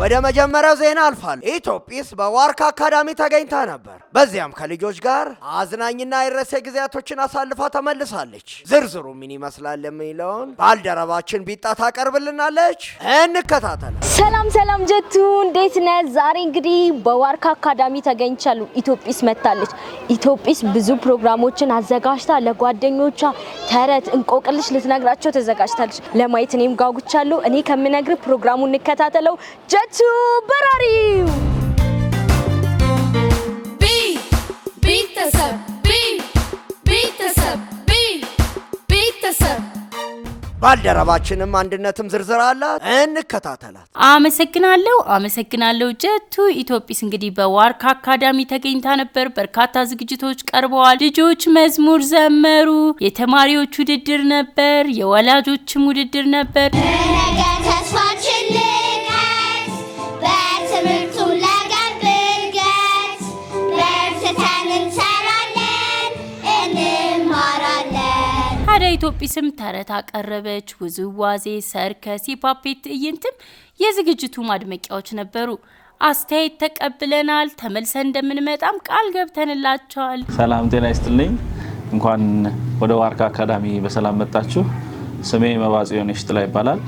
ወደ መጀመሪያው ዜና አልፋል። ኢትዮጲስ በዋርካ አካዳሚ ተገኝታ ነበር። በዚያም ከልጆች ጋር አዝናኝና አይረሴ ጊዜያቶችን አሳልፋ ተመልሳለች። ዝርዝሩ ምን ይመስላል የሚለውን ባልደረባችን ቢጣ ታቀርብልናለች። እንከታተል። ሰላም ጀቱ እንዴት ነህ? ዛሬ እንግዲህ በዋርካ አካዳሚ ተገኝቻለሁ። ኢትዮጲስ መጣለች። ኢትዮጲስ ብዙ ፕሮግራሞችን አዘጋጅታ ለጓደኞቿ ተረት እንቆቅልሽ ልትነግራቸው ተዘጋጅታለች። ለማየት እኔም ጋጉቻለሁ። እኔ ከምነግር ፕሮግራሙን እንከታተለው። ጀቱ በራሪው ቤተሰብ ባልደረባችንም አንድነትም ዝርዝር አላት። እንከታተላት። አመሰግናለሁ ጀቱ። ኢትዮጲስ እንግዲህ በዋርካ አካዳሚ ተገኝታ ነበር። በርካታ ዝግጅቶች ቀርበዋል። ልጆች መዝሙር ዘመሩ። የተማሪዎች ውድድር ነበር። የወላጆችም ውድድር ነበር። ኢትዮጲስም ተረት አቀረበች። ውዝዋዜ፣ ሰርከስ፣ ሂፓፕ ትዕይንትም የዝግጅቱ ማድመቂያዎች ነበሩ። አስተያየት ተቀብለናል። ተመልሰን እንደምንመጣም ቃል ገብተንላቸዋል። ሰላም ጤና ይስጥልኝ። እንኳን ወደ ዋርካ አካዳሚ በሰላም መጣችሁ። ስሜ መባጽዮን ሽጥላ ይባላል።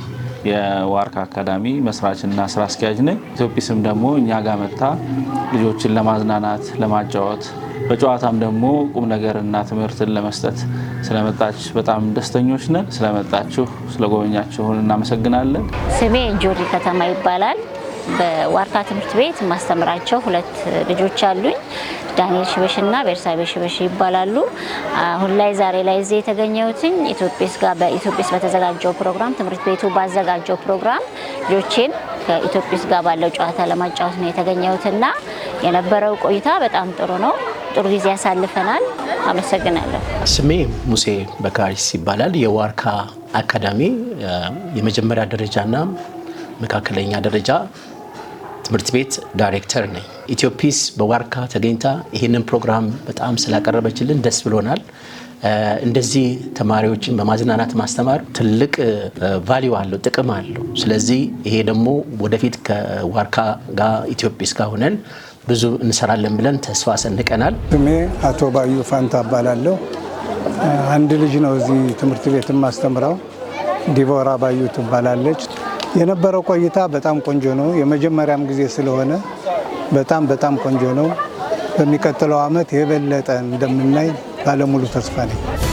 የዋርካ አካዳሚ መስራችና ስራ አስኪያጅ ነኝ። ኢትዮጲስም ደግሞ እኛ ጋር መጣ ልጆችን ለማዝናናት ለማጫወት በጨዋታም ደግሞ ቁም ነገርና ትምህርትን ለመስጠት ስለመጣች በጣም ደስተኞች ነን። ስለመጣችሁ ስለጎበኛችሁን እናመሰግናለን። ስሜ እንጆሪ ከተማ ይባላል። በዋርካ ትምህርት ቤት ማስተምራቸው ሁለት ልጆች አሉኝ። ዳንኤል ሽበሽና ቤርሳቤ ሽበሽ ይባላሉ። አሁን ላይ ዛሬ ላይ እዚህ የተገኘሁትኝ ኢትዮጲስ ጋር በኢትዮጲስ በተዘጋጀው ፕሮግራም ትምህርት ቤቱ ባዘጋጀው ፕሮግራም ልጆችን ከኢትዮጲስ ጋር ባለው ጨዋታ ለማጫወት ነው የተገኘሁትና የነበረው ቆይታ በጣም ጥሩ ነው። ጥሩ ጊዜ ያሳልፈናል። አመሰግናለሁ። ስሜ ሙሴ በካሪስ ይባላል። የዋርካ አካዳሚ የመጀመሪያ ደረጃና መካከለኛ ደረጃ ትምህርት ቤት ዳይሬክተር ነኝ። ኢትዮጲስ በዋርካ ተገኝታ ይህንን ፕሮግራም በጣም ስላቀረበችልን ደስ ብሎናል። እንደዚህ ተማሪዎችን በማዝናናት ማስተማር ትልቅ ቫልዩ አለው፣ ጥቅም አለው። ስለዚህ ይሄ ደግሞ ወደፊት ከዋርካ ጋር ኢትዮጲስ ጋር ሆነን ብዙ እንሰራለን ብለን ተስፋ ሰንቀናል። ስሜ አቶ ባዩ ፋንታ እባላለሁ። አንድ ልጅ ነው እዚህ ትምህርት ቤት ማስተምረው። ዲቦራ ባዩ ትባላለች። የነበረው ቆይታ በጣም ቆንጆ ነው። የመጀመሪያም ጊዜ ስለሆነ በጣም ቆንጆ ነው። በሚቀጥለው ዓመት የበለጠ እንደምናይ ባለሙሉ ተስፋ ነኝ።